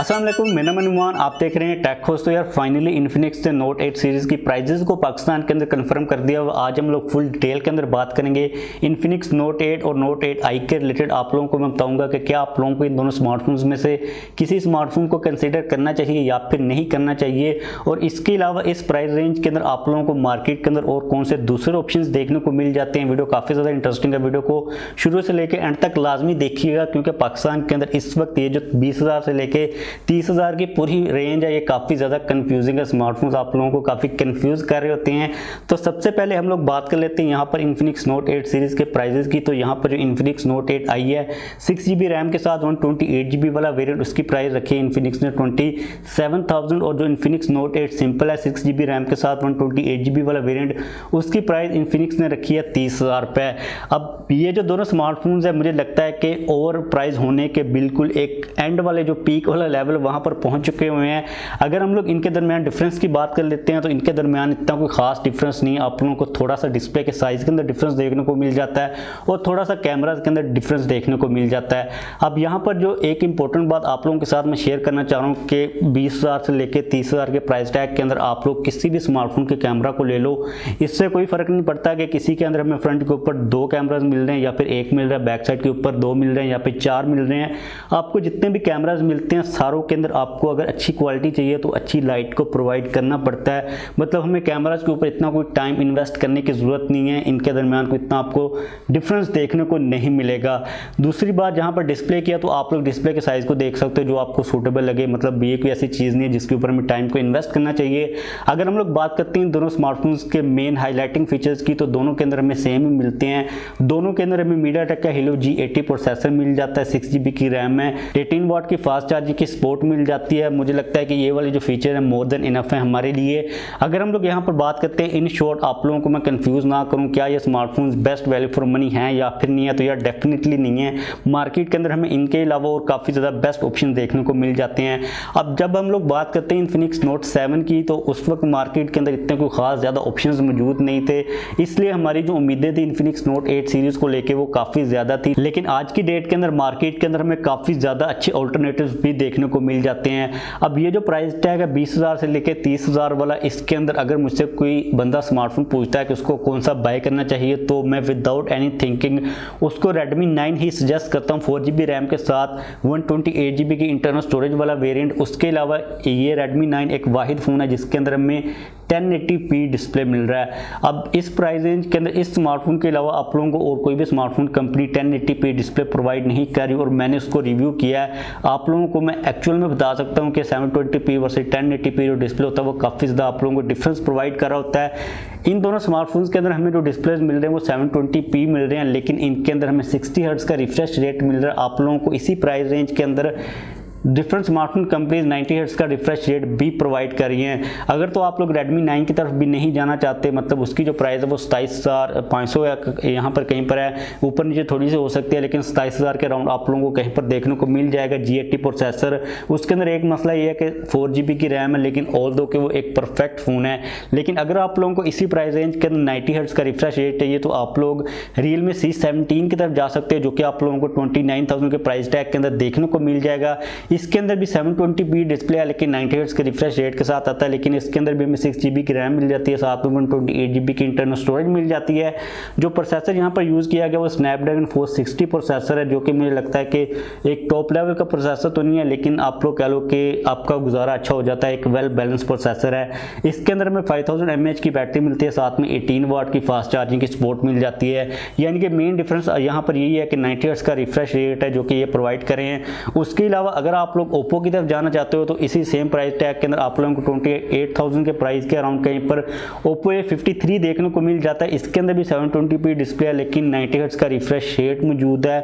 अस्सलाम वालेकुम, मेरा नाम अनुमान, आप देख रहे हैं टेक होस्ट। तो यार फाइनली इन्फिनिक्स ने नोट 8 सीरीज की प्राइजेस को पाकिस्तान के अंदर कंफर्म कर दिया। आज हम लोग फुल डिटेल के अंदर बात करेंगे इन्फिनिक्स नोट 8 और नोट 8 आई के रिलेटेड। आप लोगों को मैं बताऊंगा कि क्या आप लोगों को इन दोनों स्मार्टफोन्स में से किसी स्मार्टफोन को कंसिडर करना चाहिए या फिर नहीं करना चाहिए, और इसके अलावा इस प्राइस रेंज के अंदर आप लोगों को मार्केट के अंदर और कौन से दूसरे ऑप्शंस देखने को मिल जाते हैं। वीडियो काफ़ी ज़्यादा इंटरेस्टिंग है, वीडियो को शुरू से लेकर एंड तक लाजमी देखिएगा, क्योंकि पाकिस्तान के अंदर इस वक्त ये जो 20,000 से लेके 30,000 की पूरी रेंज है, ये काफ़ी ज़्यादा कंफ्यूजिंग है। स्मार्टफोन्स आप लोगों को काफ़ी कंफ्यूज कर रहे होते हैं। तो सबसे पहले हम लोग बात कर लेते हैं यहाँ पर इन्फिनिक्स नोट 8 सीरीज़ के प्राइजेस की। तो यहाँ पर जो इन्फिनिक्स नोट 8 आई है 6GB रैम के साथ 128GB वाला वेरिएंट, उसकी प्राइस रखी है इन्फिनिक्स ने 27,000। और जो इन्फिनिक्स नोट 8 सिंपल है 6GB रैम के साथ 128GB वाला वेरिएंट, उसकी प्राइस इन्फिनिक्स ने रखी है 30,000 रुपये। अब ये जो दोनों स्मार्टफोन्स है, मुझे लगता है कि ओवर प्राइस होने के बिल्कुल एक एंड वाले जो पीक वाला लेवल वहाँ पर पहुँच चुके हुए हैं। अगर हम लोग इनके दरमियान डिफरेंस की बात कर लेते हैं तो इनके दरमियान इतना कोई खास डिफरेंस नहीं है। आप लोगों को थोड़ा सा डिस्प्ले के साइज़ के अंदर डिफरेंस देखने को मिल जाता है और थोड़ा सा कैमराज के अंदर डिफरेंस देखने को मिल जाता है। अब यहाँ पर जो एक इंपॉर्टेंट बात आप लोगों के साथ मैं शेयर करना चाह रहा हूँ कि 20,000 से लेकर 30,000 के प्राइस टैग के अंदर आप लोग किसी भी स्मार्टफोन के कैमरा को ले लो, इससे कोई फर्क नहीं पड़ता कि किसी के अंदर हमें फ्रंट के ऊपर 2 कैमराज मिल रहे हैं या फिर 1 मिल रहा है, बैक साइड के ऊपर 2 मिल रहे हैं या फिर 4 मिल रहे हैं। आपको जितने भी कैमराज मिलते हैं सारों के अंदर आपको अगर अच्छी क्वालिटी चाहिए तो अच्छी लाइट को प्रोवाइड करना पड़ता है। मतलब हमें कैमराज के ऊपर इतना कोई टाइम इन्वेस्ट करने की ज़रूरत नहीं है, इनके दरमियान को इतना आपको डिफरेंस देखने को नहीं मिलेगा। दूसरी बात, जहाँ पर डिस्प्ले किया तो आप लोग डिस्प्ले के साइज़ को देख सकते हो जो आपको सूटेबल लगे। मतलब ये कोई ऐसी चीज़ नहीं है जिसके ऊपर हमें टाइम को इन्वेस्ट करना चाहिए। अगर हम लोग बात करते हैं दोनों स्मार्टफोन्स के मेन हाईलाइटिंग फीचर्स की, तो दोनों के अंदर हमें सेम ही मिलते हैं। दोनों के अंदर हमें मीडियाटेक का हीलो G80 प्रोसेसर मिल जाता है, 6GB की रैम है, 18 वाट की फास्ट चार्जिंग की सपोर्ट मिल जाती है। मुझे लगता है कि ये वाले जो फीचर है मोर देन इनफ है हमारे लिए। अगर हम लोग यहाँ पर बात करते हैं, इन शॉर्ट आप लोगों को मैं कंफ्यूज ना करूँ, क्या ये smartphones best value for money है या फिर नहीं है, तो यार डेफिनेटली नहीं है। मार्केट के अंदर हमें इनके अलावा और काफ़ी ज़्यादा बेस्ट ऑप्शन देखने को मिल जाते हैं। अब जब हम लोग बात करते हैं इन्फिनिक्स नोट 7 की, तो उस वक्त मार्केट के अंदर इतने कोई खास ज़्यादा ऑप्शंस मौजूद नहीं थे, इसलिए हमारी जो उम्मीदें थी इन्फिनिक्स नोट 8 सीरीज़ को लेके वो काफ़ी ज़्यादा थी। लेकिन आज की डेट के अंदर मार्केट के अंदर हमें काफ़ी ज़्यादा अच्छे ऑल्टरनेटिव्स भी देखने को मिल जाते हैं। अब ये जो प्राइस टैग है 20,000 से लेकर 30,000 वाला, इसके अंदर अगर मुझसे कोई बंदा स्मार्टफोन पूछता है कि उसको कौन सा बाय करना चाहिए, तो मैं विदाउट एनी थिंकिंग उसको Redmi 9 ही सजेस्ट करता हूँ। 4GB रैम के साथ 128GB की इंटरनल स्टोरेज वाला वेरिएंट। उसके अलावा ये Redmi 9 एक वाहिद फ़ोन है जिसके अंदर हमें 1080p डिस्प्ले मिल रहा है। अब इस प्राइस रेंज के अंदर इस स्मार्टफोन के अलावा आप लोगों को और कोई भी smartphone company 1080p display provide नहीं कर रही, और मैंने उसको रिव्यू किया है। आप लोगों को मैं एक्चुअल में बता सकता हूँ कि 720p वर्सेस 1080p जो डिस्प्ले होता है वो काफ़ी ज़्यादा आप लोगों को डिफरेंस प्रोवाइड कर रहा होता है। इन दोनों स्मार्टफोन्स के अंदर हमें जो डिस्प्लेज मिल रहे हैं वो 720p मिल रहे हैं, लेकिन इनके अंदर हमें 60 हर्ट्ज का रिफ्रेश रेट मिल रहा है। आप लोगों को इसी प्राइस रेंज के अंदर डिफरेंट स्मार्टफोन कंपनीज 90 हर्ट्ज का रिफ्रेश रेट भी प्रोवाइड कर रही हैं। अगर तो आप लोग Redmi 9 की तरफ भी नहीं जाना चाहते, मतलब उसकी जो प्राइस है वो 27,500 या यहाँ पर कहीं पर है, ऊपर नीचे थोड़ी सी हो सकती है, लेकिन 27,000 के राउंड आप लोगों को कहीं पर देखने को मिल जाएगा। G80 प्रोसेसर, उसके अंदर एक मसला ये है कि 4GB की रैम है, लेकिन ऑल दो कि वो एक परफेक्ट फ़ोन है। लेकिन अगर आप लोगों को इसी प्राइस रेंज के अंदर 90 हर्ट्ज का रिफ्रेश रेट चाहिए तो आप लोग Realme C17 की तरफ जा सकते हैं, जो कि आप लोगों को 29,000 के प्राइस टैग के अंदर देखने को मिल जाएगा। इसके अंदर भी 720p डिस्प्ले है, लेकिन 90 हर्ट्ज के रिफ्रेश रेट के साथ आता है, लेकिन इसके अंदर भी हमें 6GB की रैम मिल जाती है, साथ में 128GB की इंटरनल स्टोरेज मिल जाती है। जो प्रोसेसर यहाँ पर यूज़ किया गया वो स्नैपड्रैगन 460 प्रोसेसर है, जो कि मुझे लगता है कि एक टॉप लेवल का प्रोसेसर तो नहीं है, लेकिन आप लोग कह लो कि आपका गुजारा अच्छा हो जाता है, एक वेल बैलेंस प्रोसेसर है। इसके अंदर हमें 5000 mAh की बैटरी मिलती है, साथ में 18 वाट की फास्ट चार्जिंग की सपोर्ट मिल जाती है। यानी कि मेन डिफरेंस यहाँ पर यही है कि 90 हर्ट्ज का रिफ्रेश रेट है जो कि ये प्रोवाइड करें हैं। उसके अलावा अगर आप लोग ओप्पो की तरफ जाना चाहते हो तो इसी सेम प्राइस टैग के अंदर आप लोगों को 28,000 के प्राइस के अराउंड कहीं पर ओप्पो A53 देखने को मिल जाता है। इसके अंदर भी 720p डिस्प्ले है, लेकिन 90 हर्ट्ज का रिफ्रेश रेट मौजूद है,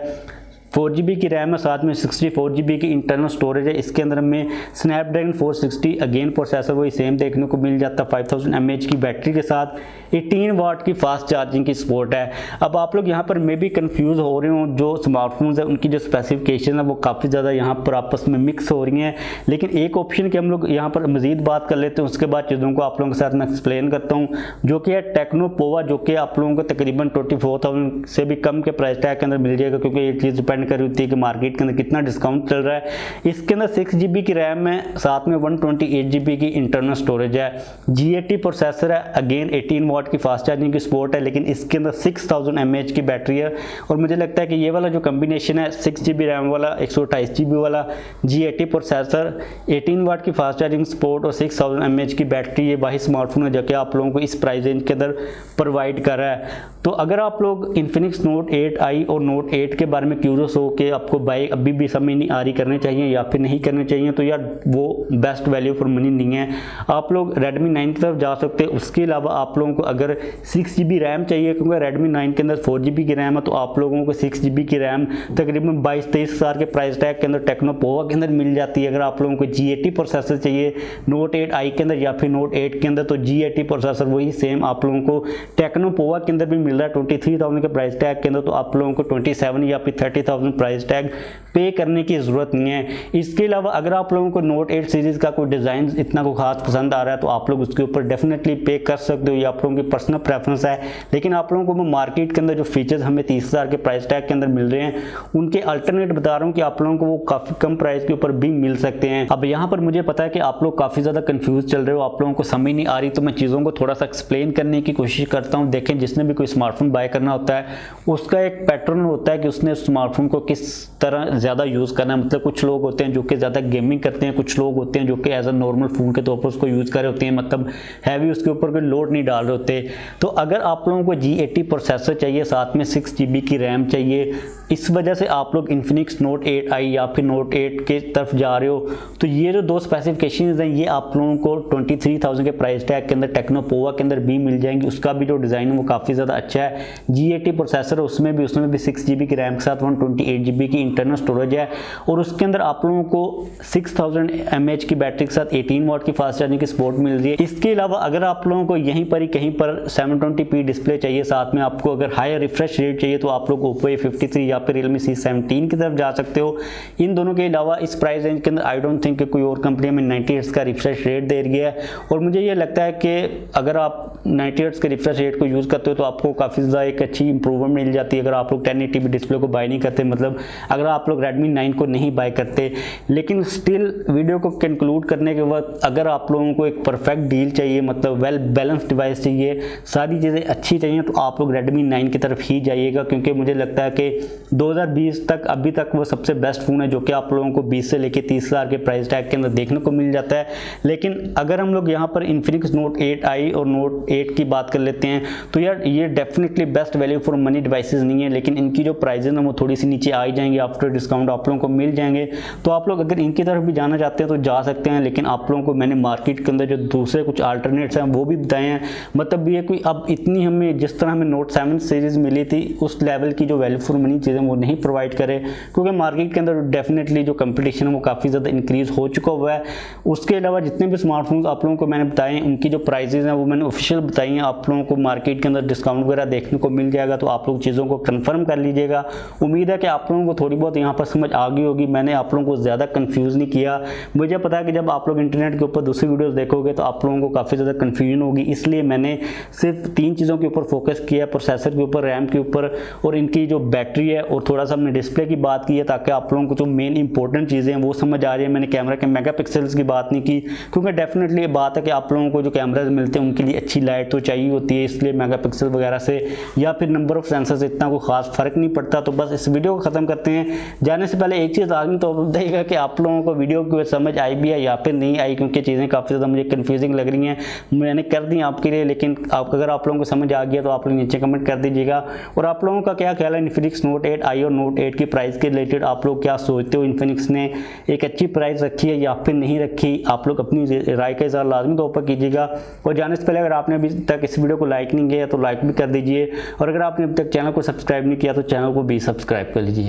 4GB की रैम है, साथ में 64GB की इंटरनल स्टोरेज है। इसके अंदर हमें स्नैपड्रैगन 460 अगेन प्रोसेसर वही सेम देखने को मिल जाता है, 5000 mAh की बैटरी के साथ 18 वाट की फास्ट चार्जिंग की सपोर्ट है। अब आप लोग यहाँ पर मे भी कंफ्यूज हो रहे हो, जो स्मार्टफोन्स है उनकी जो स्पेसिफिकेशन है वो काफ़ी ज़्यादा यहाँ पर आपस में मिक्स हो रही हैं, लेकिन एक ऑप्शन की हम लोग यहाँ पर मज़ीद बात कर लेते हैं, उसके बाद चीज़ों को आप लोगों के साथ मैं एक्सप्लेन करता हूँ, जो कि है टेक्नो पोवा, जो कि आप लोगों को तकरीबन 24,000 से भी कम के प्राइस टैग के अंदर मिल जाएगा, क्योंकि ये चीज़ डिपेंड डिपेंड कर रही होती है कि मार्केट के अंदर कितना डिस्काउंट चल रहा है। इसके अंदर 6 GB की रैम है, साथ में 128 GB की इंटरनल स्टोरेज है, G80 प्रोसेसर है, अगेन 18 वाट की फास्ट चार्जिंग की सपोर्ट है, लेकिन इसके अंदर 6000 mAh की बैटरी है। और मुझे लगता है कि ये वाला जो कम्बिनेशन है 6 GB रैम वाला, 128 GB वाला, G80 प्रोसेसर, 18 वाट की फास्ट चार्जिंग सपोर्ट और 6000 mAh की बैटरी, ये वही स्मार्टफोन है जो कि आप लोगों को इस प्राइस रेंज के अंदर प्रोवाइड कर रहा है। तो अगर आप लोग Infinix Note 8i और Note 8 के बारे में क्यूरियस हो कि आपको बाई अभी भी समझ नहीं आ रही करने चाहिए या फिर नहीं करने चाहिए, तो यार वो बेस्ट वैल्यू फॉर मनी नहीं है। आप लोग Redmi 9 की तरफ जा सकते हैं। उसके अलावा आप लोगों को अगर 6 GB रैम चाहिए, क्योंकि Redmi 9 के अंदर 4 GB की रैम है, तो आप लोगों को 6 GB की रैम तकरीबन 22-23 हज़ार के प्राइस टैग के अंदर टेक्नो पोवा के अंदर मिल जाती है। अगर आप लोगों को G80 प्रोसेसर चाहिए Note 8i के अंदर या फिर Note 8 के अंदर, तो G80 प्रोसेसर वही सेम आप लोगों को टेक्नो पोवा के अंदर भी मिल रहा है 23,000 के प्राइस टैग के अंदर। तो आप लोगों को 27 या फिर 30,000 प्राइस टैग पे करने की ज़रूरत नहीं है। इसके अलावा अगर आप लोगों को Note 8 सीरीज़ का कोई डिज़ाइन इतना को खास पसंद आ रहा है, तो आप लोग उसके ऊपर डेफिनेटली पे कर सकते हो, ये आप लोगों की पर्सनल प्रेफरेंस है। लेकिन आप लोगों को मार्केट के अंदर जो फीचर्स हमें 30,000 के प्राइस टैग के अंदर मिल रहे हैं, उनके अल्टरनेट बता रहा हूँ कि आप लोगों को वो काफ़ी कम प्राइस के ऊपर भी मिल सकते हैं। अब यहाँ पर मुझे पता है कि आप लोग काफ़ी ज़्यादा कन्फ्यूज चल रहे हो, आप लोगों को समझ नहीं आ रही, तो मैं चीज़ों को थोड़ा सा एक्सप्लेन करने की कोशिश करता हूँ। देखें, जिसने भी कोई स्मार्टफोन बाय करना होता है उसका एक पैटर्न होता है कि उसने स्मार्टफोन को किस तरह ज़्यादा यूज़ करना है। मतलब कुछ लोग होते हैं जो कि ज़्यादा गेमिंग करते हैं, कुछ लोग होते हैं जो कि एज अ नॉर्मल फ़ोन के तौर पर उसको यूज़ कर रहे होते हैं, मतलब हैवी उसके ऊपर कोई लोड नहीं डाल रहे होते। तो अगर आप लोगों को G80 प्रोसेसर चाहिए, साथ में 6 GB की रैम चाहिए, इस वजह से आप लोग Infinix Note 8i या फिर Note 8 के तरफ जा रहे हो, तो ये जो दो स्पेसिफिकेशंस हैं ये आप लोगों को 23,000 के प्राइस टैग के अंदर टेक्नो पोवा के अंदर भी मिल जाएंगी। उसका भी जो डिज़ाइन है वो काफ़ी ज़्यादा अच्छा है। G80 प्रोसेसर है, उसमें भी 6 GB की रैम के साथ 128 GB की इंटरनल स्टोरेज है, और उसके अंदर आप लोगों को 6000 mAh की बैटरी के साथ 18 वाट की फास्ट चार्जिंग की सपोर्ट मिल रही है। इसके अलावा अगर आप लोगों को यहीं पर ही कहीं पर 720p डिस्प्ले चाहिए, साथ में आपको अगर हाई रिफ्रेश रेट चाहिए, तो आप लोग Oppo A53 या फिर Realme C17 की तरफ जा सकते हो। इन दोनों के अलावा इस प्राइस रेंज के अंदर आई डोंट थिंक कि कोई और कंपनी में 90 हर्ट्ज का रिफ्रेश रेट दे रही है। और मुझे ये लगता है कि अगर आप 90 हर्ट्ज के रिफ्रेश रेट को यूज़ करते हो तो आपको काफ़ी ज़्यादा एक अच्छी इंप्रूवमेंट मिल जाती है। अगर आप लोग 1080p डिस्प्ले को बाय नहीं करते, मतलब अगर आप लोग Redmi 9 को नहीं बाय करते, लेकिन स्टिल वीडियो को कंक्लूड करने के वक्त अगर आप लोगों को एक परफेक्ट डील चाहिए, मतलब वेल बैलेंस डिवाइस चाहिए, सारी चीज़ें अच्छी चाहिए, तो आप लोग Redmi 9 की तरफ ही जाइएगा। क्योंकि मुझे लगता है कि 2020 तक अभी तक वो सबसे बेस्ट फ़ोन है जो कि आप लोगों को 20 से लेकर 30 हज़ार के प्राइस टैग के अंदर देखने को मिल जाता है। लेकिन अगर हम लोग यहाँ पर Infinix Note 8i और Note 8 की बात कर लेते हैं, तो यार ये definitely best value for money devices नहीं है, लेकिन इनकी जो प्राइस है वो थोड़ी सी नीचे आ ही जाएंगे, आफ्टर डिस्काउंट आप लोगों को मिल जाएंगे। तो आप लोग अगर इनकी तरफ भी जाना चाहते हैं तो जा सकते हैं। लेकिन आप लोगों को मैंने मार्केट के अंदर जो दूसरे कुछ अल्टरनेट्स हैं वो भी बताए हैं। मतलब ये कोई अब इतनी हमें जिस तरह हमें Note 7 सीरीज़ मिली थी उस लेवल की जो वैल्यू फॉर मनी चीज़ें वो नहीं प्रोवाइड करे, क्योंकि मार्केट के अंदर डेफिनेटली जो कंपटीशन है वो काफ़ी ज़्यादा इंक्रीज़ हो चुका हुआ है। उसके अलावा जितने भी स्मार्टफोन्स आप लोगों को मैंने बताए उनकी जो प्राइसेस हैं वो मैंने ऑफिशियल बताई हैं। आप लोगों को मार्केट के अंदर डिस्काउंट वगैरह देखने को मिल जाएगा, तो आप लोग चीज़ों को कंफर्म कर लीजिएगा। उम्मीद है कि आप लोगों को थोड़ी बहुत यहाँ पर समझ आ गई होगी। मैंने आप लोगों को ज़्यादा कंफ्यूज नहीं किया। मुझे पता है कि जब आप लोग इंटरनेट के ऊपर दूसरी वीडियोज़ देखोगे तो आप लोगों को काफ़ी ज़्यादा कन्फ्यूजन होगी, इसलिए मैंने सिर्फ 3 चीज़ों के ऊपर फोकस किया, प्रोसेसर के ऊपर, रैम के ऊपर और इनकी जो बैटरी है, और थोड़ा सा हमने डिस्प्ले की बात की है ताकि आप लोगों को जो मेन इंपॉर्टेंट चीज़ें हैं वो समझ आ रही है। मैंने कैमरा के मेगापिक्सल्स की बात नहीं की, क्योंकि डेफिनेटली ये बात है कि आप लोगों को जो कैमराज मिलते हैं उनके लिए अच्छी लाइट तो चाहिए होती है, इसलिए मेगापिक्सल वगैरह से या फिर नंबर ऑफ सेंसर से इतना कोई खास फर्क नहीं पड़ता। तो बस इस वीडियो को ख़त्म करते हैं। जाने से पहले एक चीज़ आदमी तो बताइएगा कि आप लोगों को वीडियो की समझ आई भी है या फिर नहीं आई, क्योंकि चीज़ें काफ़ी ज़्यादा मुझे कन्फ्यूजिंग लग रही हैं। मैंने कर दी आपके लिए, लेकिन अगर आप लोगों को समझ आ गया तो आप लोग नीचे कमेंट कर दीजिएगा। और आप लोगों का क्या ख्याल है Infinix Note 8i और Note 8 की प्राइस के रिलेटेड? आप लोग क्या सोचते हो, Infinix ने एक अच्छी प्राइस रखी है या फिर नहीं रखी? आप लोग अपनी राय का इज़हार लाजमी तौर पर कीजिएगा। और जाने से पहले अगर आपने अभी तक इस वीडियो को लाइक नहीं किया तो लाइक भी कर दीजिए, और अगर आपने अभी तक चैनल को सब्सक्राइब नहीं किया तो चैनल को भी सब्सक्राइब कर लीजिए।